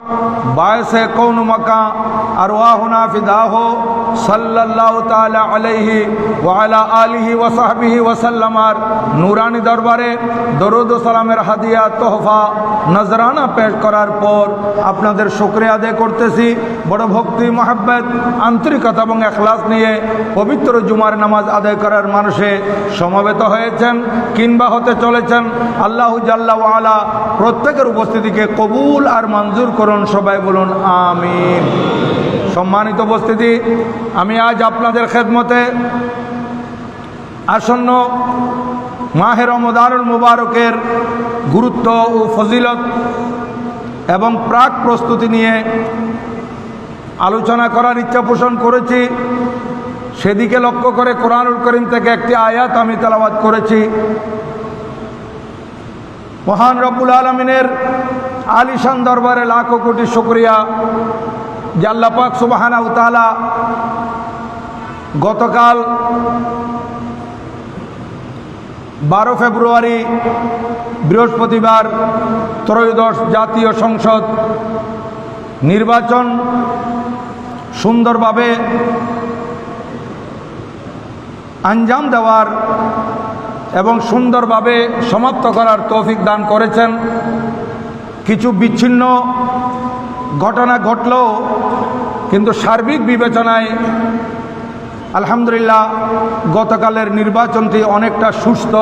बायसे कौन मका अरवाहुना फिदा हो सल्लल्लाहु ताला अलैहि व अला आलिहि व सहबिहि व सल्लमार नूरानी दरबारे दरूद व सालामेर हादिया तोहफा नजराना पेश करार पर आपनादेर शुक्रिया आदाय करतेছি बड़ भक्ति मोहब्बत आंतरिकता এবং इखलास নিয়ে पवित्र जुमार नामाज आदाय करार मानुषे समवेत হয়েছেন কিংবা হতে চলেছেন। আল্লাহ জাল্লা ওয়া আলা প্রত্যেকের উপস্থিতিকে কবুল আর মঞ্জুর করুন, সবাই বলুন আমিন। সম্মানিত উপস্থিতি, আমি আজ আপনাদের খেদমতে আসন্ন মাহে রমজানুল মুবারকের গুরুত্ব ও ফজিলত এবং প্রাক প্রস্তুতি নিয়ে আলোচনা করার ইচ্ছা পোষণ করেছি। সেদিকে লক্ষ্য করে কোরআনুল করিম থেকে একটি আয়াত আমি তেলাওয়াত করেছি। মহান রব্বুল আলামিনের আলিশান দরবারে লাখো কোটি শুকরিয়া যে আল্লাহ পাক সুবহানাহু ওয়া তাআলা গতকাল 12 ফেব্রুয়ারি বৃহস্পতিবার ত্রয়োদশ জাতীয় সংসদ নির্বাচন সুন্দরভাবে আঞ্জাম দেওয়ার এবং সুন্দরভাবে সমাপ্ত করার তৌফিক দান করেছেন। কিছু বিচ্ছিন্ন ঘটনা ঘটলেও কিন্তু সার্বিক বিবেচনায় আলহামদুলিল্লাহ গতকালের নির্বাচনটি অনেকটা সুস্থ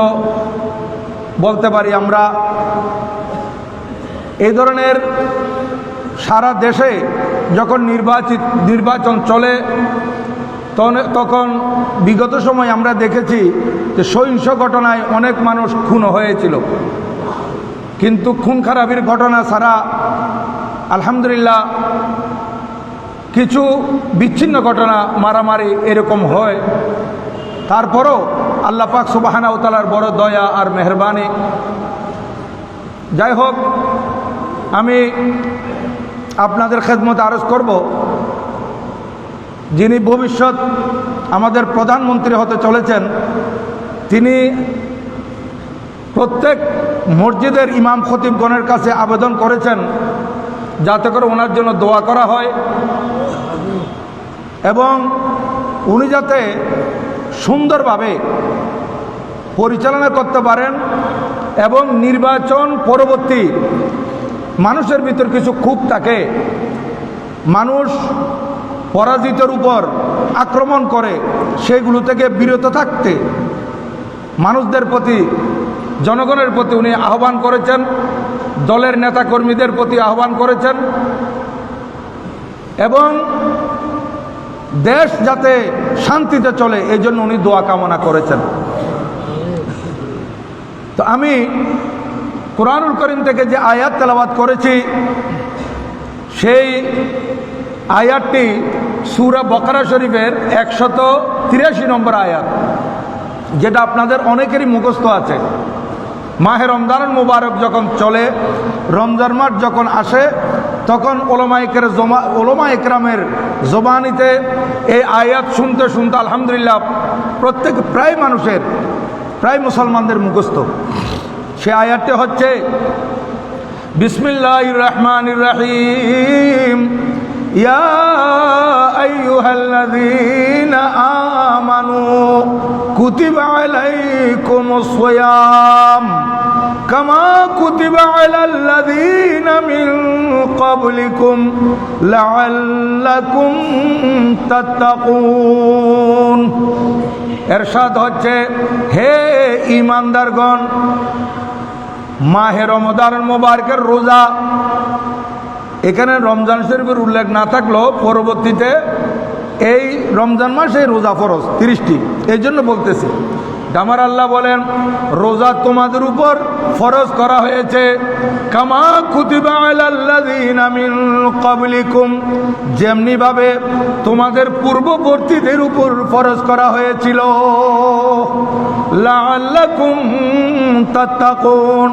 বলতে পারি আমরা। এই ধরনের সারা দেশে যখন নির্বাচন চলে তখন বিগত সময় আমরা দেখেছি যে সহিংস ঘটনায় অনেক মানুষ খুন হয়েছিল, কিন্তু খুন খারাপির ঘটনা ছাড়া আলহামদুলিল্লাহ কিছু বিচ্ছিন্ন ঘটনা মারামারি এরকম হয়। তারপরও আল্লাহ পাক সুবহানাহু ওয়া তাআলার বড় দয়া আর মেহরবানি। যাই হোক, আমি আপনাদের খেদমতে আরজ করব, যিনি ভবিষ্যৎ আমাদের প্রধানমন্ত্রী হতে চলেছেন, তিনি প্রত্যেক মসজিদের ইমাম খতিবগণের কাছে আবেদন করেছেন যাতে করে ওনার জন্য দোয়া করা হয় এবং উনি যাতে সুন্দরভাবে পরিচালনা করতে পারেন এবং নির্বাচন পরবর্তী মানুষের ভিতর কিছু ক্ষোভ থাকে, মানুষ পরাজিতের উপর আক্রমণ করে, সেগুলো থেকে বিরত থাকতে মানুষদের প্রতি, জনগণের প্রতি উনি আহ্বান করেছেন, দলের নেতাকর্মীদের প্রতি আহ্বান করেছেন এবং দেশ যাতে শান্তিতে চলে এই জন্য উনি দোয়া কামনা করেছেন। তো আমি কোরআনুল করিম থেকে যে আয়াত তেলাওয়াত করেছি সেই আয়াতটি সূরা বাকারা শরীফের 183 নম্বর আয়াত, যেটা আপনাদের অনেকেরই মুখস্থ আছে। মাহে রমজানুল মুবারক যখন চলে, রমজান মাস যখন আসে, তখন ওলামা একরামের জবানিতে এই আয়াত শুনতে শুনতে আলহামদুলিল্লাহ প্রায় মানুষের, প্রায় মুসলমানদের মুখস্থ। সে আয়াতটি হচ্ছে বিসমিল্লাহির রহমানির রহিম, ইয়া আইয়ুহাল্লাযীনা আমানু কুতিবা আলাইকুমুস সিয়াম কামা কুতিবা আলাল্লাযীনা মিন ক্বাবলিকুম লাআল্লাকুম তাত্তাকুন। এরশাদ হচ্ছে, হে ঈমানদারগণ, মাহে রমজানুল মুবারকের রোজা, এখানে রমজান শরীফের উল্লেখ না থাকলেও পরবর্তীতে এই রমজান মাসে রোজা ফরজ 30টি, এই জন্য বলতেছি। আমার আল্লাহ বলেন, রোজা তোমাদের উপর ফরজ করা হয়েছে কামা কুতিবা আলাল্লাযীনা মিন ক্বাবলিকুম, যেমনি ভাবে তোমাদের পূর্ববর্তীদের উপর ফরজ করা হয়েছিল, লাআল্লাকুম তাত্তাকুন,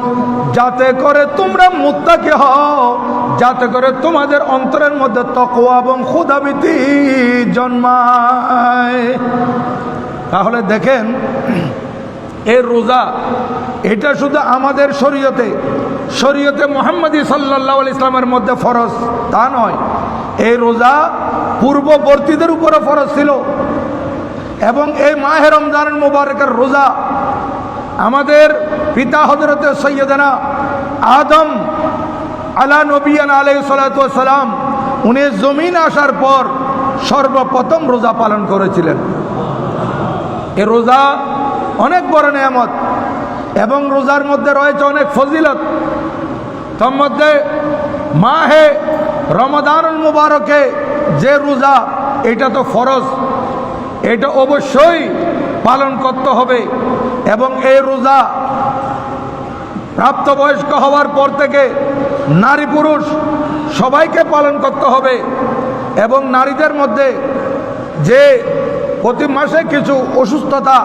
যাতে করে তোমরা মুত্তাকি হও, যাতে করে তোমাদের অন্তরের মধ্যে তাকওয়া এবং খোদাভীতি জন্মায়। তাহলে দেখেন এই রোজা এটা শুধু আমাদের শরীয়তে মুহাম্মদী সাল্লাল্লাহু আলাইহি ইসলামের মধ্যে ফরজ তা নয়, এই রোজা পূর্ববর্তীদের উপরে ফরজ ছিল। এবং এই মাহে রমজানের মুবারকের রোজা আমাদের পিতা হযরতে সৈয়দনা আদম আলা নবিয়ানা আলাইহিস সালাতু ওয়াস সালাম উনি জমিন আসার পর সর্বপ্রথম রোজা পালন করেছিলেন। এই রোজা অনেক বড় নিয়ামত এবং রোজার মধ্যে রয়েছে অনেক ফজিলত। তার মধ্যে মাহে রমাদানুল মুবারকে যে রোজা এটা তো ফরজ, এটা অবশ্যই পালন করতে হবে। এবং এই রোজা প্রাপ্তবয়স্ক হওয়ার পর থেকে নারী পুরুষ সবাইকে পালন করতে হবে। এবং নারীদের মধ্যে যে প্রতি মাসে কিছু অসুস্থতা,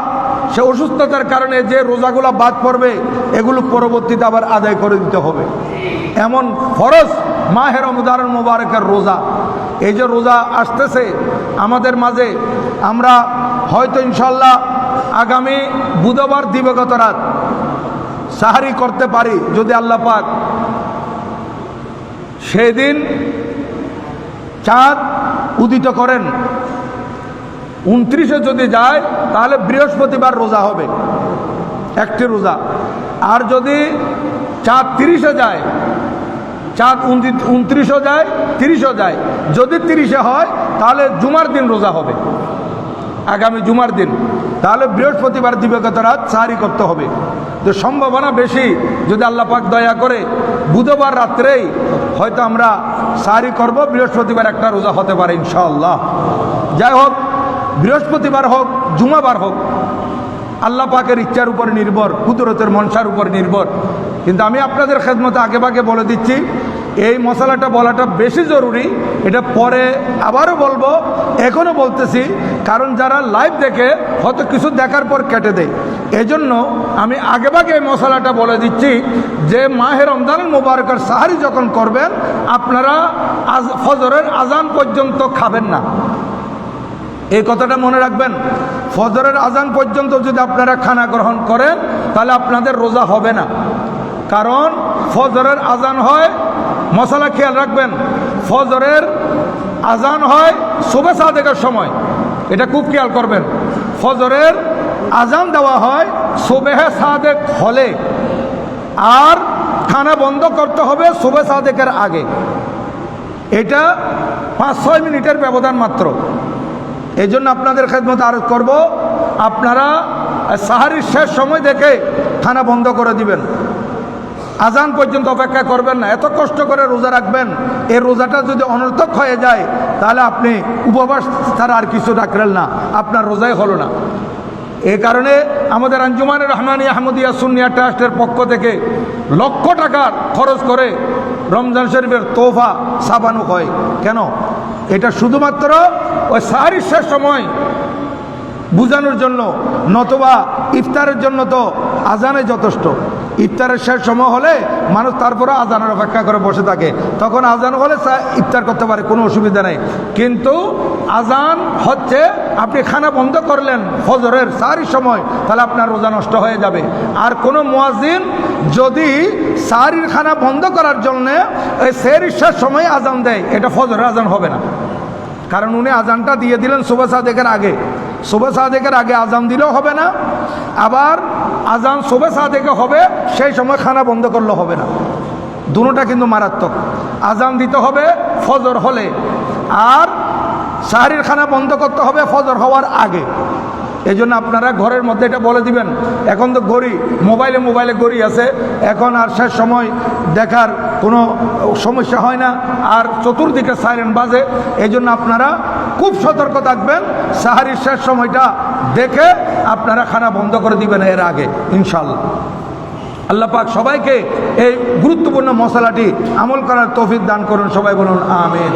সে অসুস্থতার কারণে যে রোজাগুলো বাদ পড়বে এগুলো পরবর্তীতে আবার আদায় করে দিতে হবে। এমন ফরজ মাহে রমজানুল মুবারকের রোজা। এই যে রোজা আসতেছে আমাদের মাঝে, আমরা হয়তো ইনশাল্লাহ আগামী বুধবার দিবাগত রাত সাহারি করতে পারি যদি আল্লাহ পাক সেদিন চাঁদ উদিত করেন। 29-এ যদি যায় তাহলে বৃহস্পতিবার রোজা হবে, একটি রোজা। আর যদি চাঁদ 30-এ যায়, চাঁদ 29-ও যায় 30-ও যায়, যদি 30-এ হয় তাহলে জুমার দিন রোজা হবে, আগামী জুমার দিন। তাহলে বৃহস্পতিবার দিবাগত রাত সাহারি করতে হবে। তো সম্ভাবনা বেশি যদি আল্লাহ পাক দয়া করে বুধবার রাত্রেই হয়তো আমরা সাহারি করব, বৃহস্পতিবার একটা রোজা হতে পারে ইনশাআল্লাহ। যাই হোক, বৃহস্পতিবার হোক জুমাবার হোক, আল্লাহ পাকের ইচ্ছার উপর নির্ভর, কুদরতের মনসার উপর নির্ভর। কিন্তু আমি আপনাদের খেদমতে আগেভাগে বলে দিচ্ছি, এই মশলাটা বলাটা বেশি জরুরি। এটা পরে আবারও বলবো, এখনও বলতেছি, কারণ যারা লাইভ দেখে হয়তো কিছু দেখার পর কেটে দেয়। এজন্য আমি আগেভাগে এই মশলাটা বলে দিচ্ছি যে মাহে রমজানুল মুবারকের সাহারি যখন করবেন আপনারা ফজরের আজান পর্যন্ত খাবেন না। এই কথাটা মনে রাখবেন, ফজরের আজান পর্যন্ত যদি আপনারা খানা গ্রহণ করেন তাহলে আপনাদের রোজা হবে না। কারণ ফজরের আজান হয়, মশলা খেয়াল রাখবেন, ফজরের আজান হয় সুবহ সাদেকের সময়, এটা খুব খেয়াল করবেন। ফজরের আজান দেওয়া হয় সুবহ সাদেক হলে, আর খানা বন্ধ করতে হবে সুবহ সাদেকের আগে। এটা 5-6 মিনিটের ব্যবধান মাত্র। এই জন্য আপনাদের খেদমত আরজ করব, আপনারা সাহারির শেষ সময় দেখে খানা বন্ধ করে দিবেন, আজান পর্যন্ত অপেক্ষা করবেন না। এত কষ্ট করে রোজা রাখবেন, এই রোজাটা যদি অনর্থক হয়ে যায় তাহলে আপনি উপবাস ছাড়া আর কিছু রাখলেন না, আপনার রোজাই হলো না। এই কারণে আমাদের আঞ্জুমানে রহমানিয়া আহমদিয়া সুন্নিয়া ট্রাস্টের পক্ষ থেকে লক্ষ টাকা খরচ করে রমজান শরীফের তোহফা ছাপানো হয়। কেন? এটা শুধুমাত্র ওই সাহারির শেষ সময় বুঝানোর জন্য, নতুবা ইফতারের জন্য তো আজানে যথেষ্ট। ইফতারের শেষ সময় হলে মানুষ তারপরে আজানের অপেক্ষা করে বসে থাকে, তখন আজান হলে ইফতার করতে পারে, কোনো অসুবিধা নেই। কিন্তু আজান হচ্ছে, আপনি খানা বন্ধ করলেন ফজরের সাহারির সময়, তাহলে আপনার রোজা নষ্ট হয়ে যাবে। আর কোনো মুয়াজ্জিন যদি সাহারির খানা বন্ধ করার জন্য এই সেহরির শেষ সময় আজান দেয়, এটা ফজরের আজান হবে না। কারণ উনি আজানটা দিয়ে দিলেন সুবহ সাদেকের আগে, সুবহ সাদেকের আগে আজান দিলেও হবে না, আবার আজান সুবহ সাদেকে হবে সেই সময় খানা বন্ধ করলে হবে না। দুটোটা কিন্তু মারাত্মক। আজান দিতে হবে ফজর হলে, আর সাহারির খানা বন্ধ করতে হবে ফজর হওয়ার আগে। এই জন্য আপনারা ঘরের মধ্যে এটা বলে দিবেন। এখন তো ঘড়ি, মোবাইলে ঘড়ি আছে, এখন আর শেষ সময় দেখার কোনো সমস্যা হয় না, আর চতুর্দিকে সাইরেন বাজে। এই জন্য আপনারা খুব সতর্ক থাকবেন, সাহারির শেষ সময়টা দেখে আপনারা খানা বন্ধ করে দিবেন এর আগে ইনশাআল্লাহ। আল্লাহ পাক সবাইকে এই গুরুত্বপূর্ণ মশলাটি আমল করার তৌফিক দান করুন, সবাই বলুন আমিন।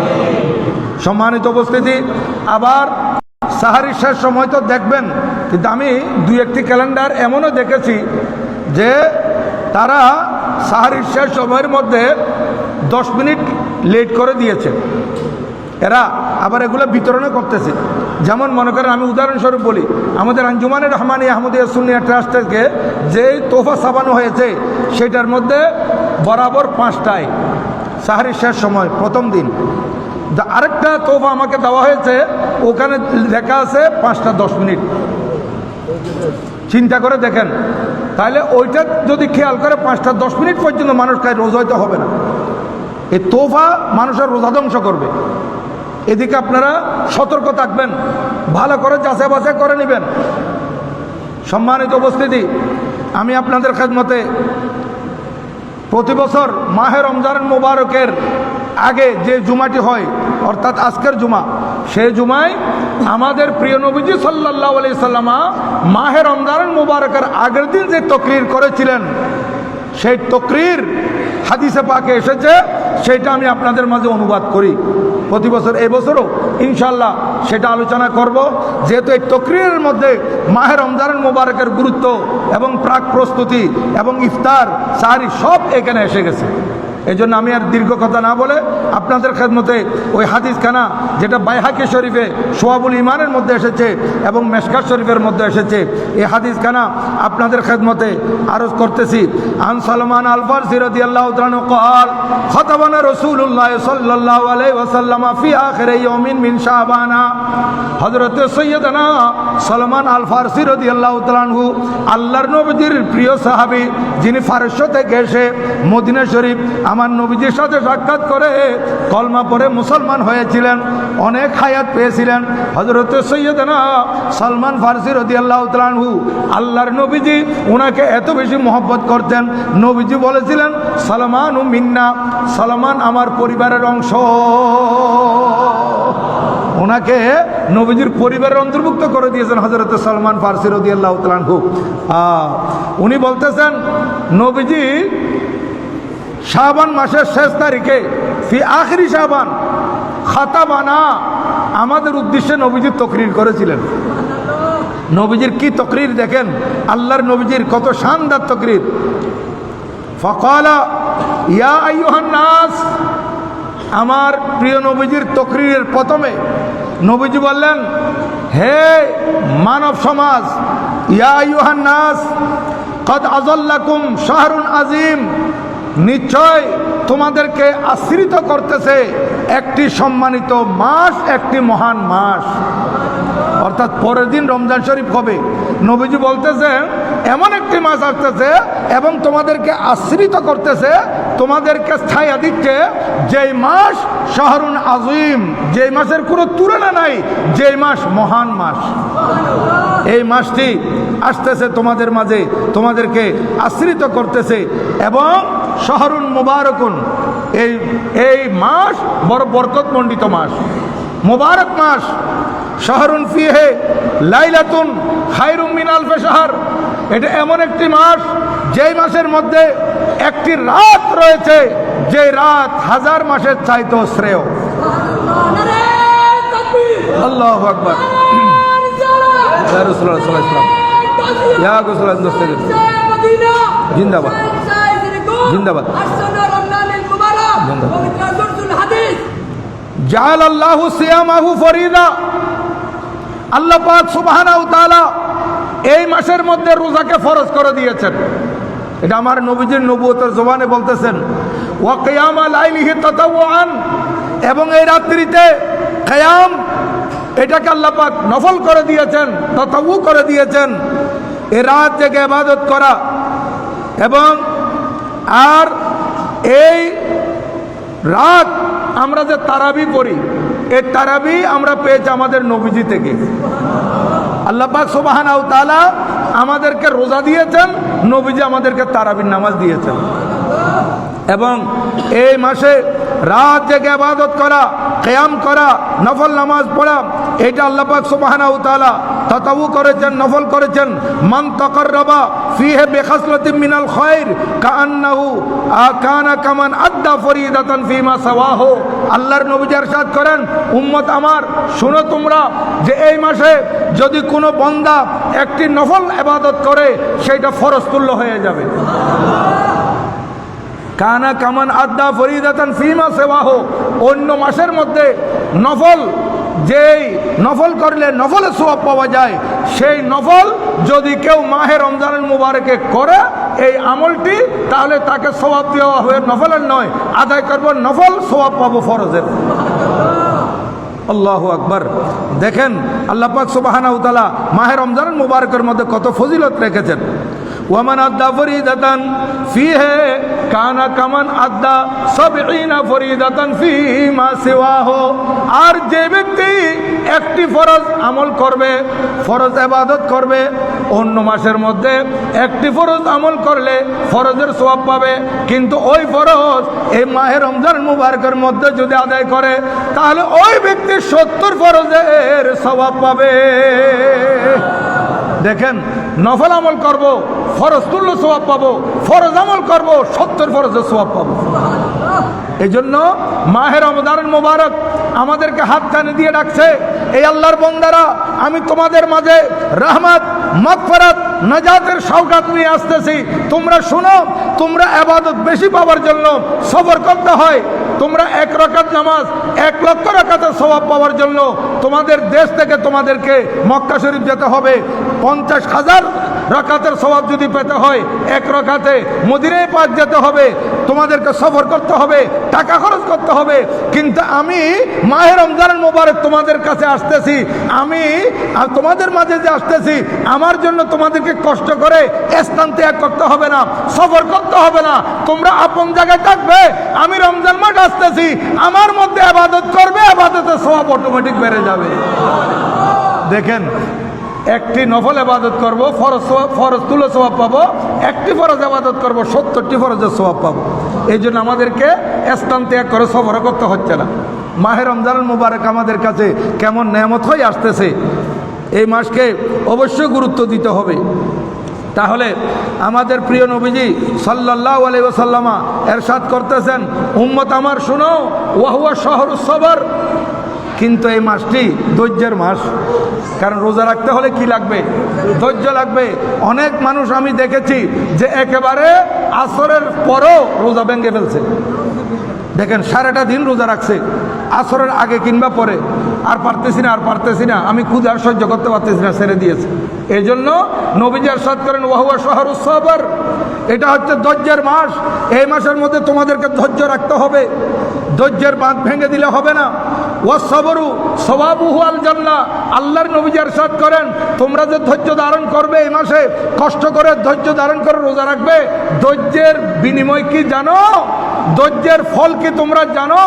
সম্মানিত উপস্থিতি, আবার সাহারির শেষ সময় তো দেখবেন, কিন্তু আমি 2-1টি ক্যালেন্ডার এমনও দেখেছি যে তারা সাহারির শেষ সময়ের মধ্যে 10 মিনিট লেট করে দিয়েছে। এরা আবার এগুলো বিতরণও করতেছে। যেমন মনে করেন, আমি উদাহরণস্বরূপ বলি, আমাদের আঞ্জুমানে রহমানি আহমদিয়া সুন্নিয়া ট্রাস্ট থেকে যে তোহফা ছাপানো হয়েছে সেটার মধ্যে বরাবর 5টায় সাহারির শেষ সময় প্রথম দিন। আরেকটা তোহফা আমাকে দেওয়া হয়েছে, ওখানে লেখা আছে 5টা 10 মিনিট। চিন্তা করে দেখেন, তাহলে ওইটা যদি খেয়াল করে 5টা 10 মিনিট পর্যন্ত মানুষ খায়, রোজা হইতে হবে না। এই তোহফা মানুষের রোজা ধ্বংস করবে। এদিকে আপনারা সতর্ক থাকবেন, ভালো করে যাচাই বাছাই করে নেবেন। সম্মানিত উপস্থিতি, আমি আপনাদের খেদমতে প্রতি বছর মাহে রমজান মোবারকের আগে যে জুমাটি হয়, অর্থাৎ আজকের জুমা, সেই জুমায় আমাদের প্রিয় নবীজি সাল্লাল্লাহু আলাইহি সাল্লাম মাহে রমজান মোবারকের আগের দিন যে তকরির করেছিলেন, সেই তকরির হাদিসে পাকে এসেছে, সেটা আমি আপনাদের মাঝে অনুবাদ করি প্রতি বছর। এই বছরও ইনশাল্লাহ সেটা আলোচনা করব, যেহেতু এই তকরিরের মধ্যে মাহে রমজান মোবারকের গুরুত্ব এবং প্রাক প্রস্তুতি এবং ইফতার সাহারি সব এখানে এসে গেছে। এই জন্য আমি আর দীর্ঘ কথা না বলে আপনাদের খেদমতে ওই হাদিসখানা যেটা বাইহাকি শরীফে সোয়াবুল ইমানের মধ্যে এসেছে এবং মেশকাত শরীফের মধ্যে এসেছে, এই হাদিসখানা আপনাদের খেদমতে আরজ করতেছি। আন সালমান আল ফারসি রাদিয়াল্লাহু তাআলা قال خطبنا رسول الله صلى الله عليه وسلم في آخر يوم من شعبان। হযরত সৈয়দনা সালমান আল ফারসি রাদিয়াল্লাহু তাআলা আনহু, আল্লাহর নবীর প্রিয় সাহাবী, যিনি ফারস থেকে এসে মদিনা শরীফ আমার নবীজির সাথে সাক্ষাৎ করে কলমা পড়ে মুসলমান হয়েছিলেন, অনেক হায়াত পেয়েছিলেন। হযরত সৈয়দনা সালমান ফারসি রাদিয়াল্লাহু তাআলা আনহু, আল্লাহর নবীজি ওনাকে এত বেশি মহব্বত করতেন, নবীজি বলেছিলেন সালমানু মিন্না, সালমান আমার পরিবারের অংশ। ওনাকে নবীজির পরিবারের অন্তর্ভুক্ত করে দিয়েছেন হযরত সালমান ফারসি রাদিয়াল্লাহু তাআলা আনহু। উনি বলতেছেন, নবীজি শাবান মাসের শেষ তারিখে ফি আখিরি শাবান খাতাবানা, আমাদের উদ্দেশ্যে নবীজি তকরির করেছিলেন। নবীজির কি তকরির দেখেন, আল্লাহর নবীজির কত শানদার তকরির। ফাকালা ইয়া আইয়ুহান নাস, আমার প্রিয় নবীজির তকরিরের প্রথমে নবীজি বললেন, হে মানব সমাজ, ইয়া আইয়ুহান নাস কদ আযাল্লাকুম শাহরুন আযীম, নিশ্চয় তোমাদেরকে আশ্রিত করতেছে একটি সম্মানিত মাস, একটি মহান মাস। অর্থাৎ পরের দিন রমজান শরীফ হবে, নবীজি বলতেছেন এমন একটি মাস আসতেছে এবং তোমাদেরকে আশ্রিত করতেছে, তোমাদেরকে ছায়া দিচ্ছে, যেই মাস শাহরুন আযীম, যেই মাসের কোনো তুলনা নাই, যেই মাস মহান মাস। এই মাসটি আসতেছে তোমাদের মাঝে, তোমাদেরকে আশ্রিত করতেছে, এবং শাহরুন মুবারাকুন, এই মাস বড় বরকতমণ্ডিত মাস, মুবারক মাস। শাহরুন ফিহে লাইলাতুন খায়রুম মিন আলফি শাহর, এটা এমন একটি মাস যেই মাসের মধ্যে একটি রাত রয়েছে, যে রাত 1000 মাসের চাইতেও শ্রেয়। আল্লাহু আকবার। ইয়া রাসূলুল্লাহ সাল্লাল্লাহু আলাইহি ওয়াসাল্লাম, ইয়া রাসূলুল্লাহ, জিন্দাবাদ জিন্দাবাদ। জাআলাল্লাহু সিয়ামাহু ফরিদা, আল্লাহ পাক সুবহানাহু ওয়া তাআলা এই মাসের মধ্যে রোজাকে ফরজ করে দিয়েছেন। এটা আমার নবীজির নবুয়তের জবানে বলতেছেন। ওয়া কিয়ামা লাইলিহি তাতাওয়ান, এবং এই রাত্রিতে কিয়াম, এটাকে আল্লাহ পাক নফল করে দিয়েছেন, তাতাওয়ু করে দিয়েছেন। এই রাত জেগে ইবাদত করা, এবং আর এই রাত আমরা যে তারাবি পড়ি, এই তারাবি আমরা পেয়েছি আমাদের নবীজি থেকে। আল্লাহ পাক সুবহানাহু ওয়া তাআলা আমাদেরকে রোজা দিয়েছেন, নবীজি আমাদেরকে তারাবির নামাজ দিয়েছেন। এবং এই মাসে রাত জেগে ইবাদত করা, কিয়াম করা, নফল নামাজ পড়া, এটা আল্লাহ পাক সুবহানাহু ওয়া তাআলা তাতাওয়ু করেছেন, নফল করেছেন। মান তাকাররাবা ফিহি বিখাসলাতিন মিনাল খায়র কাআন্নাহু কানা কামান আদ্দা ফরিদাতান ফিমা সাওয়াহু। আল্লাহর নবী ইরশাদ করেন, উম্মত আমার শুনো তোমরা, যে এই মাসে যদি কোনো বান্দা একটি নফল ইবাদত করে, সেটা ফরজ তুল্য হয়ে যাবে। কানা কামান আদ্দা ফরিদাতান ফিমা সাওয়াহু, অন্য মাসের মধ্যে নফল যেই নফল করলে নফলের সওয়াব পাওয়া যায়, সেই নফল যদি কেউ মাহে রমজানুল মুবারকে করে এই আমলটি, তাহলে তাকে সওয়াব দেওয়া হবে নফলের নয়, আদায় করব নফল, সওয়াব পাবো ফরজের। আল্লাহু আকবার। দেখেন আল্লাহ পাক সুবহানাহু ওয়া তাআলা মাহে রমজানুল মুবারকের মধ্যে কত ফজিলত রেখেছেন। ওয়ামান আদ্দা ফরিদাতান ফিহি কানা কামান আদ্দা 70 ফরিদাতান ফিমা সিওয়াহু। আর যে ব্যক্তি একটি ফরজ আমল করবে, ফরজ ইবাদত করবে, অন্য মাসের মধ্যে একটি ফরজ আমল করলে ফরজের সওয়াব পাবে, কিন্তু ওই ফরজ এই মাহে রমজান মুবারকের মধ্যে যদি আদায় করে তাহলে ওই ব্যক্তি 70 ফরজের সওয়াব পাবে। দেখেন, নফল আমল করব ফরজ তুল্য সওয়াব পাবো, ফরজ আমল করব 70 ফরজের সওয়াব পাবো। এই জন্য মাহে রমজান মুবারক আমাদেরকে হাত টানে দিয়ে ডাকছে, এই আল্লাহর বান্দারা, আমি তোমাদের মাঝে রহমত, মাগফিরাত, নাজাতের সওগাত নিয়ে আসতেছি। তোমরা শোনো, তোমরা ইবাদত বেশি পাওয়ার জন্য সবর করতে হয়। তোমরা 1 রাকাত নামাজ 1 লক্ষ রাকাতের সওয়াব পাওয়ার জন্য তোমাদের দেশ থেকে তোমাদেরকে মক্কা শরীফ যেতে হবে। 50,000 রাকাতের সওয়াব যদি পেতে হয় 1 রাকাতে মদিনায় পাক যেতে হবে, তোমাদেরকে সফর করতে হবে, টাকা খরচ করতে হবে। কিন্তু আমি মাহে রমজান মুবারক তোমাদের কাছে আসতেছি, আমি তোমাদের মাঝে যে আসতেছি, আমার জন্য তোমাদেরকে কষ্ট করে স্থান ত্যাগ করতে হবে না, সফর করতে হবে না, তোমরা আপন জায়গায় থাকবে। আমি রমজান মাস আসতেছি, আমার মধ্যে ইবাদত করবে, ইবাদতের সওয়াব অটোমেটিক বেড়ে যাবে। দেখেন, একটি নফল ইবাদত করব, ফরজ তুলো সওয়াব পাবো, একটি ফরজ ইবাদত করব 70টি ফরজের সওয়াব পাবো। এই জন্য আমাদেরকে স্থান ত্যাগ করে সফর করতে হচ্ছে না। মাহে রমজানুল মুবারক আমাদের কাছে কেমন নেয়ামত হয়ে আসতেছে, এই মাসকে অবশ্যই গুরুত্ব দিতে হবে। তাহলে আমাদের প্রিয় নবীজি সাল্লাল্লাহু আলাইহি ওয়াসাল্লাম ইরশাদ করতেছেন, উম্মত আমার শুনো, ওয়া হুয়া শাহরুস সবর। কিন্তু এই মাসটি ধৈর্যের মাস। কারণ রোজা রাখতে হলে কি লাগবে? ধৈর্য লাগবে। অনেক মানুষ আমি দেখেছি যে একেবারে আসরের পরও রোজা ভেঙে ফেলছে। দেখেন, সারাটা দিন রোজা রাখছে, আসরের আগে কিংবা পরে আর পারতেছি না, আমি ক্ষুধা সহ্য করতে পারতেছি না, ছেড়ে দিয়েছে। এই জন্য নবীজি ইরশাদ করেন, ওয়া হুয়া শাহরুস সবর। এটা হচ্ছে ধৈর্যের মাস। এই মাসের মধ্যে তোমাদেরকে ধৈর্য রাখতে হবে, ধৈর্যের বাঁধ ভেঙে দিলে হবে না। ওয়াসসাবরু সওয়াবুহু আল জান্নাহ। আল্লাহর নবী ইরশাদ করেন, তোমরা যে ধৈর্য ধারণ করবে এই মাসে, কষ্ট করে ধৈর্য ধারণ করে রোজা রাখবে, ধৈর্যের বিনিময় কি জানো? ধৈর্যের ফল কি তোমরা জানো?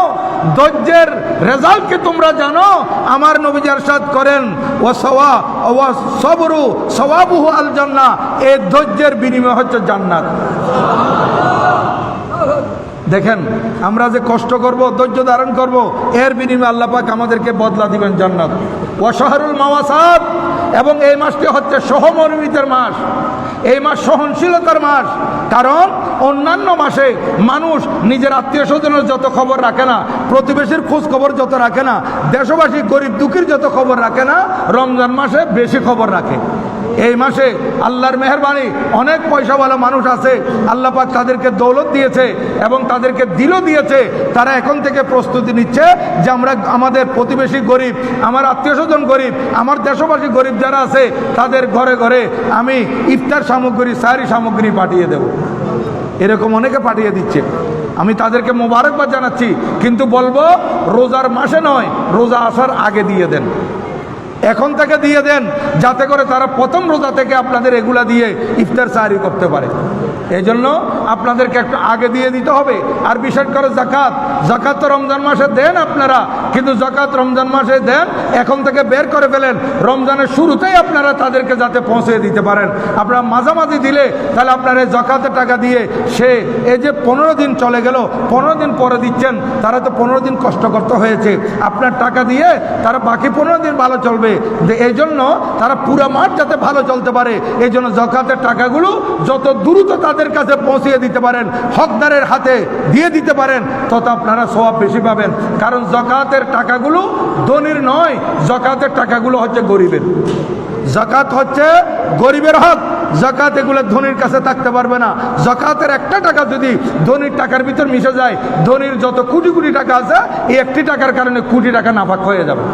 ধৈর্যের রেজাল্ট কি তোমরা জানো? আমার নবী ইরশাদ করেন, ওয়াসসাবরু সওয়াবুহু আল জান্নাহ। এই ধৈর্যের বিনিময় হচ্ছে জান্নাত। দেখেন, আমরা যে কষ্ট করব, ধৈর্য ধারণ করব, এর বিনিময়ে আল্লাহ পাক আমাদেরকে বদলা দিবেন জান্নাত। ওয়া শাহরুল মাওয়াসাত। এবং এই মাসটি হচ্ছে সহমর্মিতার মাস, এই মাস সহনশীলতার মাস। কারণ অন্যান্য মাসে মানুষ নিজের আত্মীয় স্বজনের যত খবর রাখে না, প্রতিবেশীর খোঁজ খবর যত রাখে না, দেশবাসী গরিব দুঃখীর যত খবর রাখে না, রমজান মাসে বেশি খবর রাখে। এই মাসে আল্লাহর মেহেরবানি, অনেক পয়সাওয়ালা মানুষ আছে, আল্লাহ পাক তাদেরকে দৌলত দিয়েছে এবং তাদেরকে দিলও দিয়েছে। তারা এখন থেকে প্রস্তুতি নিচ্ছে যে আমরা আমাদের প্রতিবেশী গরিব, আমার আত্মীয় স্বজন গরিব, আমার দেশবাসী গরিব যারা আছে, তাদের ঘরে ঘরে আমি ইফতার সামগ্রী, সাহরি সামগ্রী পাঠিয়ে দেব। এরকম অনেকে পাঠিয়ে দিচ্ছে, আমি তাদেরকে মোবারকবাদ জানাচ্ছি। কিন্তু বলবো, রোজার মাসে নয়, রোজা আসার আগে দিয়ে দেন, এখন থেকে দিয়ে দেন, যাতে করে তারা প্রথম রোজা থেকে আপনাদের এগুলা দিয়ে ইফতার সাহরি করতে পারে। এই জন্য আপনাদেরকে একটু আগে দিয়ে দিতে হবে। আর বিশেষ করে জাকাত, জাকাত তো রমজান মাসে দেন আপনারা, কিন্তু জাকাত রমজান মাসে দেন, এখন থেকে বের করে ফেলেন, রমজানের শুরুতেই আপনারা তাদেরকে যাতে পৌঁছে দিতে পারেন। আপনারা মাঝামাঝি দিলে তাহলে আপনারা জাকাতের টাকা দিয়ে সে এই যে 15 দিন চলে গেল, 15 দিন পরে দিচ্ছেন, তারা তো 15 দিন কষ্ট করতে হয়েছে, আপনার টাকা দিয়ে তারা বাকি 15 দিন ভালো চলবে। যে এই জন্য তারা পুরো মাস যাতে ভালো চলতে পারে, এই জন্য জাকাতের টাকাগুলো যত দ্রুত তাদের কাছে পৌঁছিয়ে দিতে পারেন, হকদারের হাতে দিয়ে দিতে পারেন, তত আপনারা সওয়াব বেশি পাবেন। কারণ জাকাতের টাকাগুলো ধনীর নয়, জাকাতের টাকাগুলো হচ্ছে গরিবের। জাকাত হচ্ছে গরিবের হক, জাকাত এগুলো ধনীর কাছে থাকতে পারবে না। জাকাতের একটা টাকা যদি ধনীর টাকার ভিতর মিশে যায়, ধনীর যত কোটি কোটি টাকা আছে, এই একটি টাকার কারণে কোটি টাকা নাফাক হয়ে যাবে।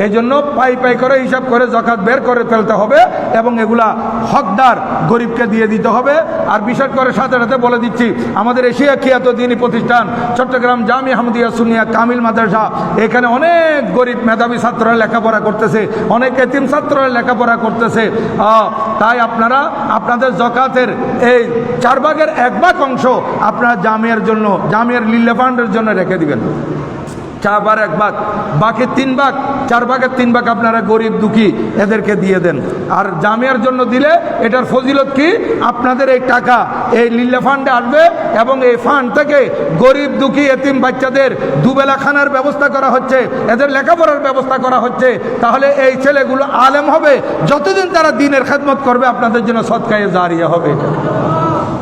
এই জন্য পাই পাই করে হিসাব করে যাকাত বের করে ফেলতে হবে এবং এগুলা হকদার গরিবকে দিয়ে দিতে হবে। আর বিশেষ করে সাথে সাথে বলে দিচ্ছি, আমাদের এশিয়া খিয়াত দ্বীনি প্রতিষ্ঠান চট্টগ্রাম জামি আহমদিয়া সুন্নিয়া কামিল মাদ্রাসা, এখানে অনেক গরিব মেধাবী ছাত্ররা লেখাপড়া করতেছে, অনেক এতিম ছাত্ররা লেখাপড়া করতেছে। তাই আপনারা আপনাদের যাকাতের এই 1/4 অংশ আপনারা জামিয়ার জন্য, জামিয়ার লিল্লা ফান্ডের জন্য রেখে দিবেন। 1/4, বাকি 3 4/3 আপনারা গরিব দুঃখী এদেরকে দিয়ে দেন। আর জামিয়ার জন্য দিলে এটার ফজিলত কি, আপনাদের এই টাকা এই লিল্লা ফান্ডে আসবে এবং এই ফান্ড থেকে গরিব দুঃখী এতিম বাচ্চাদের দুবেলা খানার ব্যবস্থা করা হচ্ছে, এদের লেখাপড়ার ব্যবস্থা করা হচ্ছে। তাহলে এই ছেলেগুলো আলেম হবে, যতদিন তারা দ্বীনের খেদমত করবে আপনাদের জন্য সদকায়ে জারিয়া হবে।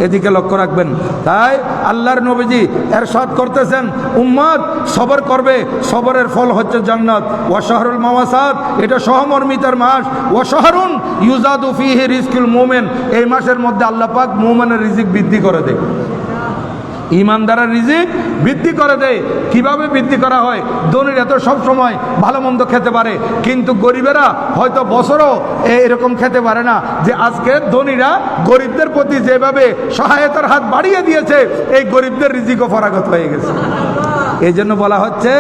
এদিকে লক্ষ্য রাখবেন। তাই আল্লাহর নবীজি এরশাদ করতেছেন, উম্মত সবর করবে, সবরের ফল হচ্ছে জান্নাত। ওয়া শাহরুল মাওয়াসাত, এটা সহমর্মিতার মাস। ওয়া শাহরুন ইউজাদু ফীহি রিজকুল মুমিন, এই মাসের মধ্যে আল্লাহ পাক মুমিনের রিজিক বৃদ্ধি করে দেয়, ইমানদারের রিজিক বৃদ্ধি করে দেয়। কিভাবে বৃদ্ধি করা হয়? ধনীরা তো সবসময় ভালো মন্দ খেতে পারে, কিন্তু গরিবেরা হয়তো বছরও এরকম খেতে পারে না। যে আজকে ধনীরা গরিবদের প্রতি যেভাবে সহায়তার হাত বাড়িয়ে দিয়েছে, এই গরিবদের রিজিকও ফরাগত হয়ে গেছে। এই জন্য বলা হচ্ছে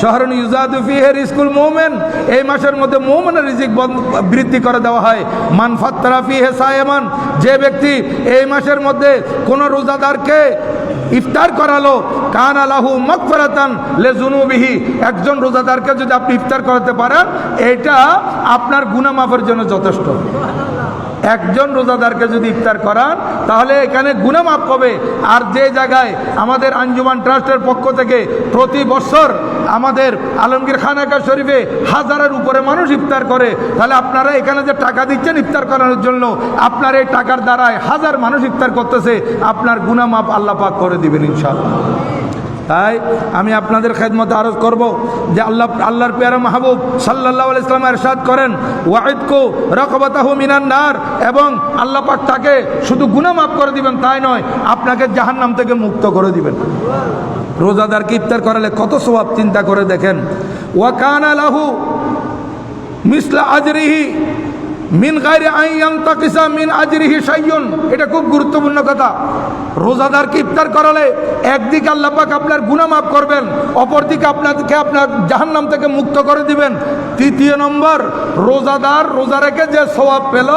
শাহরুন ইউজাদু ফীহি রিজকুল মুমিন, এই মাসের মধ্যে মুমিনের রিজিক বৃদ্ধি করে দেওয়া হয়। মান ফাত্তারা ফীহি সায়মান, যে ব্যক্তি এই মাসের মধ্যে কোন রোজাদারকে ইফতার করালো, কানা লাহু মাগফিরাতান লিযুনুবিহি, একজন রোজাদারকে যদি আপনি ইফতার করাতে পারেন, এটা আপনার গুনাহ মাফের জন্য যথেষ্ট। একজন রোজাদারকে যদি ইফতার করান তাহলে এখানে গুনাহ মাফ হবে। আর যে জায়গায় আমাদের আঞ্জুমান ট্রাস্টের পক্ষ থেকে প্রতি বছর আমাদের আলমগীর খানাকা শরীফে 1000-এর উপরে মানুষ ইফতার করে, তাহলে আপনারা এখানে যে টাকা দিচ্ছেন ইফতার করানোর জন্য, আপনার এই টাকার দ্বারায় 1000 মানুষ ইফতার করতেছে, আপনার গুনাহ মাফ আল্লাহ পাক করে দিবেন ইনশাআল্লাহ। তাই আমি আপনাদের খেদমতে আরজ করব যে আল্লাহর পেয়ারা মাহবুব সাল্লাল্লাহু আলাইহি ওয়াসাল্লাম ইরশাদ করেন, ওয়াইদকু রাকাবাতাহু মিনান নার, এবং আল্লাহ পাক তাকে শুধু গুনাহ মাফ করে দিবেন তাই নয়, আপনাকে জাহান্নাম থেকে মুক্ত করে দিবেন। রোজাদারকে ইফতার করালে কত সওয়াব চিন্তা করে দেখেন। ওয়া কানা লাহু মিসলা আজরিহি মিন গায়রি আন ইয়ানতাকিসা মিন আজরিহি শাইউন, এটা খুব গুরুত্বপূর্ণ কথা। রোজাদারকে ইফতার করালে একদিকে আল্লাহ পাক আপনার গুনাহ মাফ করবেন, অপরদিকে আপনার জাহান্নাম থেকে মুক্ত করে দিবেন। তৃতীয় নম্বর, রোজাদার রোজা রেখে যে সওয়াব পেল,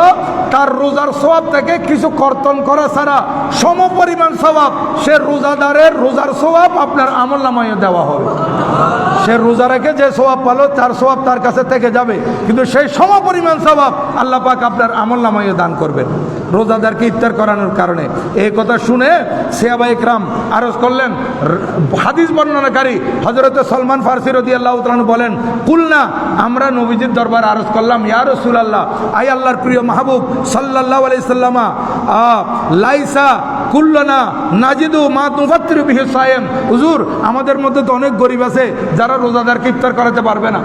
তার রোজার সওয়াব থেকে কিছু কর্তন করা ছাড়া সমপরিমাণ সওয়াব সে রোজাদারের রোজার সওয়াব আপনার আমলনামায় দেওয়া হবে। সে রোজা রেখে যে সওয়াব পেল তার সওয়াব তার কাছে থেকে যাবে, কিন্তু সেই সমপরিমাণ সওয়াব আল্লাহ পাক আপনার আমলনামায় দান করবেন রোজাদারকে ইফতার করানোর কারণে। এই কথা শুনে সাহাবায়ে কেরাম আরজ করলেন। হাদিস বর্ণনাকারী হযরত সালমান ফারসি রাদিয়াল্লাহু তাআলা বলেন, কুলনা, আমরা নবীজির দরবারে আরজ করলাম, ইয়া রাসূলুল্লাহ, আই আল্লাহর প্রিয় মাহবুব সাল্লাল্লাহু আলাইহি সাল্লামা, লাইসা কুল্লনা নাজিদু মা তুফাত্তিরু বিহি সায়েম, হুজুর আমাদের মধ্যে তো অনেক গরিব আছে যারা রোজাদারকে ইফতার করাতে পারবে না,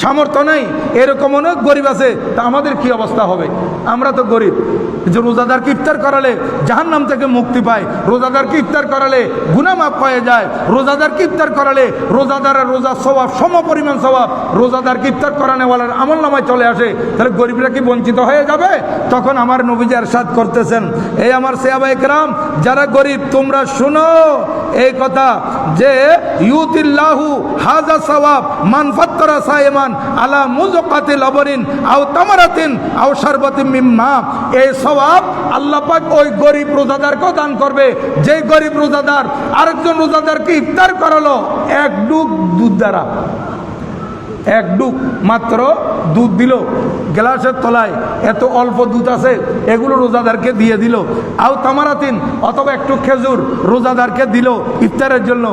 সামর্থ্য নেই, এরকম অনেক গরিব আছে, তা আমাদের কি অবস্থা হবে? আমরা তো গরিব। যে রোজাদারকে ইফতার করালে জাহান্নাম থেকে মুক্তি পায়, রোজাদারকে ইফতার করালে গুনাহ মাফ হয়ে যায়, রোজাদারকে ইফতার করালে রোজাদারের রোজার সওয়াব সমপরিমাণ সওয়াব রোজাদারকে ইফতার করানোওয়ালার আমলনামায় চলে আসে, তাহলে গরিবরা কি বঞ্চিত হয়ে যাবে? তখন আমার নবীজি ইরশাদ করতেছেন, এই আমার সাহাবায়ে কেরাম যারা গরিব, তোমরা শুনো এই কথা যে ইউতিল্লাহু হাযা সওয়াব মান ফাত্তারা সায়মান আলা মুযকাতি লাবরিন আও তামারাতিন আও শারবাতিন মিম্মা, এই সওয়াব আল্লাহ পাক ওই গরিব রোজাদারকে দান করবে যে গরিব রোজাদার আরেকজন রোজাদারকে ইফতার করালো এক ডুব দুধ দ্বারা, এক ডুব মাত্র দুধ দিল, গ্লাসের তলায় এত অল্প দুধ আছে, এগুলো রোজাদারকে দিয়ে দিল। আও তামারাতিন, অথবা একটু খেজুর রোজাদারকে দিল ইফতারের জন্য।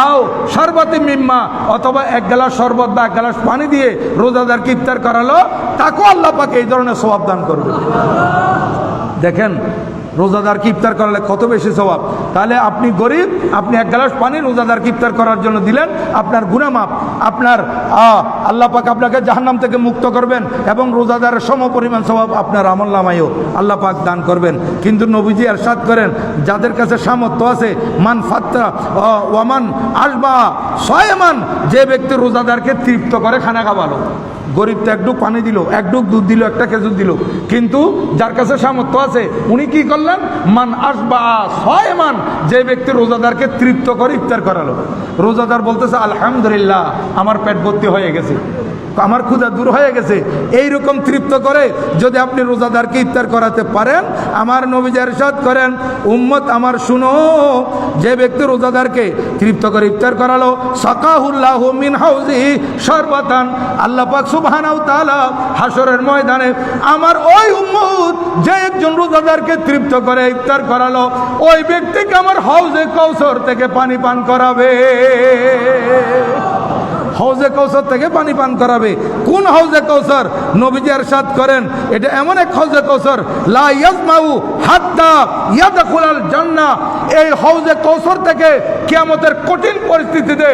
আও শরবতি মিম্মা, অথবা এক গ্লাস শরবত বা এক গ্লাস পানি দিয়ে রোজাদারকে ইফতার করালো, তাকেও আল্লাহ পাক এই ধরনের সওয়াব দান করবে। দেখেন রোজাদারকে ইফতার করালে কত বেশি সওয়াব। তাহলে আপনি গরিব, আপনি এক গ্লাস পানি রোজাদারকে ইফতার করার জন্য দিলেন, আপনার গুনাহ মাফ, আপনার আল্লাহ পাক আপনাকে জাহান্নাম থেকে মুক্ত করবেন এবং রোজাদারের সমপরিমাণ সওয়াব আপনার আমলনামায়ও আল্লাহ পাক দান করবেন। কিন্তু নবীজি ইরশাদ করেন, যাদের কাছে সামর্থ্য আছে, মান ফাত্তা ওয়ামান আসবা সয়মান, যে ব্যক্তি রোজাদারকে তৃপ্ত করে খানা খাওয়ালো, গরিব তো একটু পানি দিল, একটু দুধ দিল, একটা খেজুর দিল, কিন্তু যার কাছে সামর্থ্য আছে উনি কি করলেন, মান আসবা সয়মান, যে ব্যক্তি রোজাদারকে তৃপ্ত করে ইফতার করালো। রোজাদার বলতেছে আলহামদুলিল্লাহ আমার পেট ভর্তি হয়ে গেছে, আমার ক্ষুধা দূর হয়ে গেছে। এইরকম তৃপ্ত করে যদি আপনি রোজাদারকে ইফতার করাতে পারেন, আমার নবীজি ইরশাদ করেন, উম্মত আমার শুনো, যে ব্যক্তি রোজাদারকে তৃপ্ত করে ইফতার করালো, সাকাহুল্লাহু মিন হাউজিহি শারবাতান, আল্লাহ পাক সুবহানাহু ওয়া তাআলা হাশরের ময়দানে আমার ওই উম্মত যে একজন রোজাদারকে তৃপ্ত করে ইফতার করালো, ওই ব্যক্তিকে আমার হাউজে কাউসার থেকে পানি পান করাবে। হাউজে কাউসার থেকে পানি পান করাবে। কোন হাউজে কাউসার? নবীজি ইরশাদ করেন, এটা এমন এক হাউজে কাউসার, লা ইয়াজমাউ হাত্তা ইয়াদখুলাল জান্নাহ। এই হাউজে কাউসার থেকে কিয়ামতের কঠিন পরিস্থিতিতে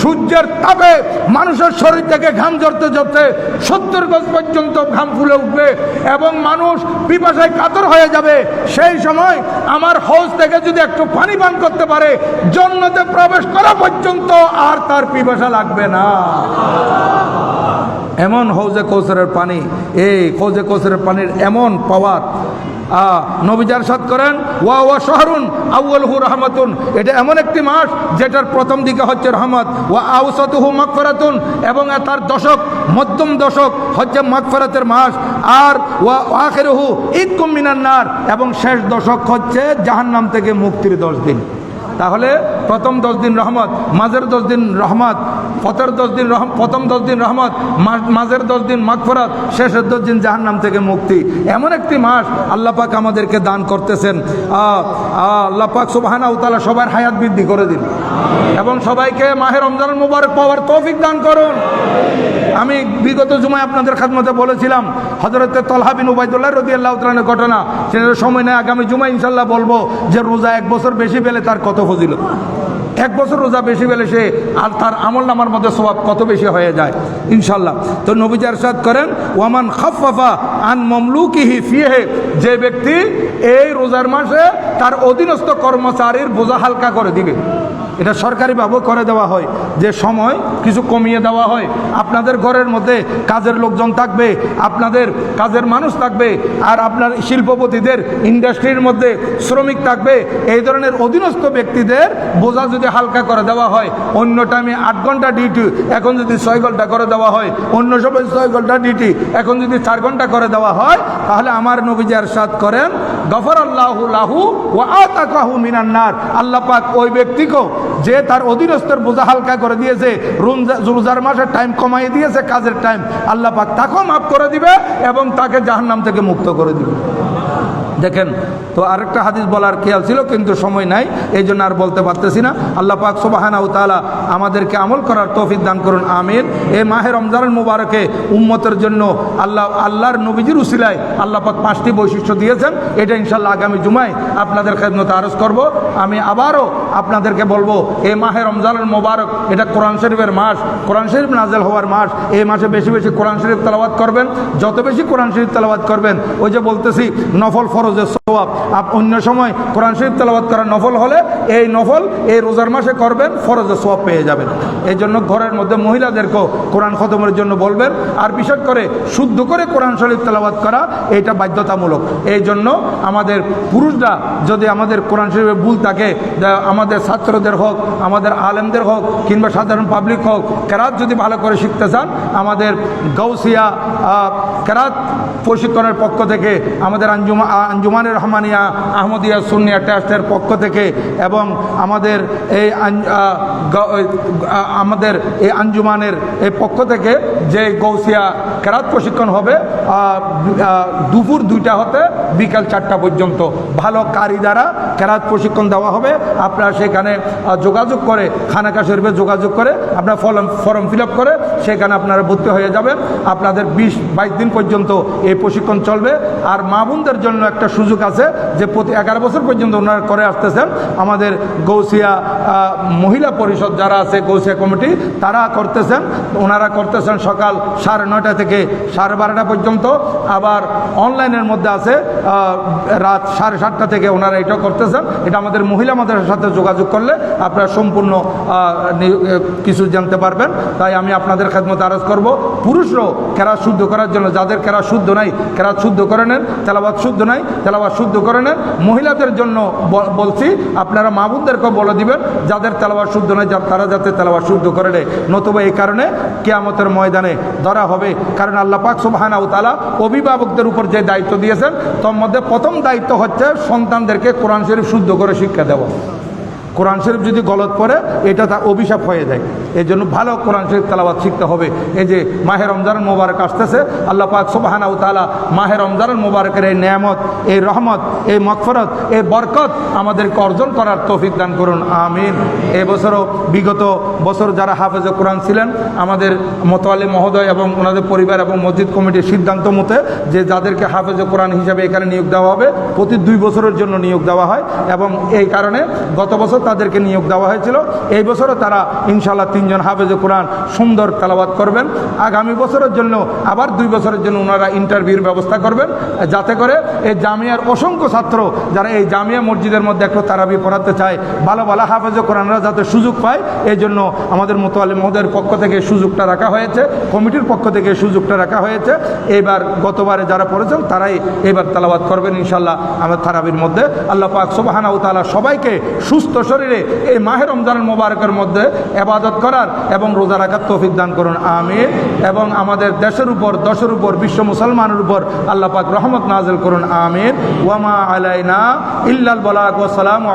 সূর্যের তাপে মানুষের শরীর থেকে ঘাম ঝরতে ঝরতে 70 গজ পর্যন্ত ঘাম ফুলে উঠবে এবং মানুষ পিপাসায় কাতর হয়ে যাবে। সেই সময় আমার হাউজ থেকে যদি একটু পানি পান করতে পারে, জান্নাতে প্রবেশ করা পর্যন্ত আর তার পিপাসা লাগবে না। এমন হাউজে কাউসারের পানি, এই হাউজে কাউসারের পানির এমন পাওয়ার। নবীজি ইরশাদ করেন, ওয়া শাহরুন আউয়ালুহু রাহমাতুন, এটা এমন একটি মাস যেটার প্রথম দিকে হচ্ছে রহমত, ওয়া আওসাতুহু মাগফিরাতুন, এবং তার দশক, মধ্যম দশক হচ্ছে মাগফিরাতের মাস, আর ওয়া আখিরুহু ইতকুম মিনান নার, এবং শেষ দশক হচ্ছে জাহান্নাম থেকে মুক্তির 10 দিন। তাহলে প্রথম 10 দিন রহমত, মাঝের 10 দিন রহমত, প্রথম 10 দিন রহমত, মাঝের 10 দিন মাগফিরাত, শেষের 10 দিন জাহান্নাম থেকে মুক্তি। এমন একটি মাস আল্লাহ পাক আমাদেরকে দান করতেছেন। আল্লাহ পাক সুবহানাহু ওয়া তাআলা সবার হায়াত বৃদ্ধি করে দিন এবং সবাইকে মাহে রমজানুল মুবারক পাওয়ার তৌফিক দান করুন। আমি বিগত জুমায় আপনাদের খাদমতে বলেছিলাম হযরতে তালহা বিন উবাইদুল্লাহ রাদিয়াল্লাহু তাআলার ঘটনা। সেটা সময় নেই, আগামী জুমায় ইনশাআল্লাহ বলবো যে রোজা 1 বছর বেশি পেলে তার কত ফজিলত। 1 বছর রোজা বেশি পেলে সে আর তার আমলনামার মধ্যে সওয়াব কত বেশি হয়ে যায় ইনশাআল্লাহ। তো নবীজি ইরশাদ করেন, ওয়ামান খাফফাফা আন মামলুকিহি ফিহি, যে ব্যক্তি এই রোজার মাসে তার অধীনস্থ কর্মচারীর বোঝা হালকা করে দিবে। এটা সরকারিভাবে করে দেওয়া হয়, যে সময় কিছু কমিয়ে দেওয়া হয়। আপনাদের ঘরের মধ্যে কাজের লোকজন থাকবে, আপনাদের কাজের মানুষ থাকবে, আর আপনার শিল্পপতিদের ইন্ডাস্ট্রির মধ্যে শ্রমিক থাকবে। এই ধরনের অধীনস্থ ব্যক্তিদের বোঝা যদি হালকা করে দেওয়া হয়, অন্য টাইমে 8 ঘন্টা ডিউটি এখন যদি 6 ঘন্টা করে দেওয়া হয়, অন্য সময় 6 ঘন্টা ডিউটি এখন যদি 4 ঘন্টা করে দেওয়া হয়, তাহলে আমার নবীজি ইরশাদ করেন, গফরাল্লাহু লাহু ওয়া আতাকাহু মিনান নার, আল্লাহ পাক ওই ব্যক্তিকেও যে তার অধীনস্থর বোঝা হালকা করে দিয়েছে, রোজার মাসের টাইম কমাই দিয়েছে, কাজের টাইম, আল্লাহ পাক তাকেও মাফ করে দিবে এবং তাকে জাহান্নাম থেকে মুক্ত করে দিবে। দেখেন, তো আরেকটা হাদিস বলার খেয়াল ছিল কিন্তু সময় নাই, এই জন্য আর বলতে পারতেছি না। আল্লাহ পাক সুবহানাহু ওয়া তাআলা আমাদেরকে আমল করার তৌফিক দান করুন, আমিন। এই মাহে রমজানুল মুবারকে উম্মতের জন্য আল্লাহর নবীজির উসিলায় আল্লাহ পাক 5টি বৈশিষ্ট্য দিয়েছেন। এটা ইনশাআল্লাহ আগামী জুমায় আপনাদের খেদমতে আরজ করব। আমি আবারও আপনাদেরকে বলবো, এই মাহে রমজানুল মুবারক এটা কোরআন শরীফের মাস, কোরআন শরীফ নাযিল হওয়ার মাস। এই মাসে বেশি বেশি কোরআন শরীফ তেলাওয়াত করবেন। যত বেশি কোরআন শরীফ তেলাওয়াত করবেন, ওই যে বলতেছি নফল ফরজের সওয়াব, অন্য সময় কোরআন শরীফ তেলাওয়াত করা নফল হলে এই নফল এই রোজার মাসে করবেন, ফরজের সওয়াব পেয়ে যাবেন। এই জন্য ঘরের মধ্যে মহিলাদেরকেও কোরআন খতমের জন্য বলবেন, আর বিশেষ করে শুদ্ধ করে কোরআন শরীফ তেলাওয়াত করা এটা বাধ্যতামূলক। এই জন্য আমাদের পুরুষরা যদি আমাদের কোরআন শরীফে ভুল থাকে, আমাদের ছাত্রদের হোক, আমাদের আলেমদের হোক, কিংবা সাধারণ পাবলিক হোক, কেরাত যদি ভালো করে শিখতে চান, আমাদের গাউসিয়া কেরাত প্রশিক্ষণের পক্ষ থেকে, আমাদের আঞ্জুমানের রহমানিয়া আহমদিয়া সুন্নিয়া ট্রাস্টের পক্ষ থেকে, এবং আমাদের এই আঞ্জুমানের এই পক্ষ থেকে যে গৌসিয়া কেরাত প্রশিক্ষণ হবে দুপুর 2টা হতে বিকাল 4টা পর্যন্ত ভালো কারি দ্বারা কেরাত প্রশিক্ষণ দেওয়া হবে। আপনারা সেখানে যোগাযোগ করে, খানাকা শরীফে যোগাযোগ করে আপনার ফর্ম ফিল আপ করে সেখানে আপনারা ভর্তি হয়ে যাবেন। আপনাদের 20-22 দিন পর্যন্ত এই প্রশিক্ষণ চলবে। আর মা বোনদের জন্য একটা একটা সুযোগ আছে যে প্রতি 11 বছর পর্যন্ত ওনারা করে আসতেছেন। আমাদের গৌসিয়া মহিলা পরিষদ যারা আছে, গৌসিয়া কমিটি, তারা করতেছেন, ওনারা করতেছেন সকাল 9:30 থেকে 12:30 পর্যন্ত। আবার অনলাইনের মধ্যে আছে রাত 7:30 থেকে ওনারা এটা করতেছেন। এটা আমাদের মহিলা মাদ্রাসার সাথে যোগাযোগ করলে আপনারা সম্পূর্ণ কিছু জানতে পারবেন। তাই আমি আপনাদের খেদমতে আরজ করব, পুরুষরাও কেরাত শুদ্ধ করার জন্য, যাদের কেরাত শুদ্ধ নাই কেরাত শুদ্ধ করে নেন, তেলাওয়াত শুদ্ধ নাই তেলাওয়াত শুদ্ধ করে নেন। মহিলাদের জন্য বলছি, আপনারা মা বোনদেরকেও বলে দিবেন যাদের তেলাওয়াত শুদ্ধ নাই তারা যাতে তেলাওয়াত শুদ্ধ করে নেয়, নতুবা এই কারণে কিয়ামতের ময়দানে ধরা হবে। কারণ আল্লাহ পাক সুবহানাহু ওয়া তাআলা অভিভাবকদের উপর যে দায়িত্ব দিয়েছেন তার মধ্যে প্রথম দায়িত্ব হচ্ছে সন্তানদেরকে কোরআন শরীফ শুদ্ধ করে শিক্ষা দেওয়া। কোরআন শরীফ যদি গলত পড়ে এটা তার অভিশাপ হয়ে যায়। এই জন্য ভালো কোরআন শরীফ তেলাওয়াত শিখতে হবে। এই যে মাহে রমজান মোবারক আসতেছে, আল্লাহ পাক সুবহানাহু ওয়া তাআলা মাহে রমজান মোবারকের এই নেয়ামত, এই রহমত, এই মাগফিরাত, এই বরকত আমাদেরকে অর্জন করার তৌফিক দান করুন, আমিন। এই বছরও বিগত বছর যারা হাফেজে কোরআন ছিলেন, আমাদের মোতালেম মহোদয় এবং ওনাদের পরিবার এবং মসজিদ কমিটির সিদ্ধান্ত মতে যে যাদেরকে হাফেজে কোরআন হিসাবে এখানে নিয়োগ দেওয়া হবে, প্রতি 2 বছরের জন্য নিয়োগ দেওয়া হয় এবং এই কারণে গত বছর তাদেরকে নিয়োগ দেওয়া হয়েছিল। এই বছরও তারা ইনশাআল্লাহ 3 জন হাফেজে কোরআন সুন্দর তেলাওয়াত করবেন। আগামী বছরের জন্য আবার 2 বছরের জন্য ওনারা ইন্টারভিউর ব্যবস্থা করবেন, যাতে করে এই জামিয়ার অসংখ্য ছাত্র যারা এই জামিয়া মসজিদের মধ্যে একটু তারাবি পড়াতে চায়, ভালো ভালো হাফেজে কোরআনরা যাতে সুযোগ পায়, এই জন্য আমাদের মোতালেম মহোদয়ের পক্ষ থেকে সুযোগটা রাখা হয়েছে, কমিটির পক্ষ থেকে সুযোগটা রাখা হয়েছে। এইবার গতবারে যারা পড়েছেন তারাই এবার তেলাওয়াত করবেন ইনশাআল্লাহ আমার তারাবির মধ্যে। আল্লাহ পাক সুবহানাহু ওয়া তাআলা সবাইকে সুস্থ শরীরে এই মাহে রমজান মোবারকের মধ্যে ইবাদত করার এবং রোজা রাখার তৌফিক দান করুন, আমিন। এবং আমাদের দেশের উপর, দশের উপর, বিশ্ব মুসলমানের উপর আল্লাহ পাক রহমত নাযিল করুন, আমিন। ওয়া মা আলাইনা ইল্লাল বালাগ ওয়া সালামু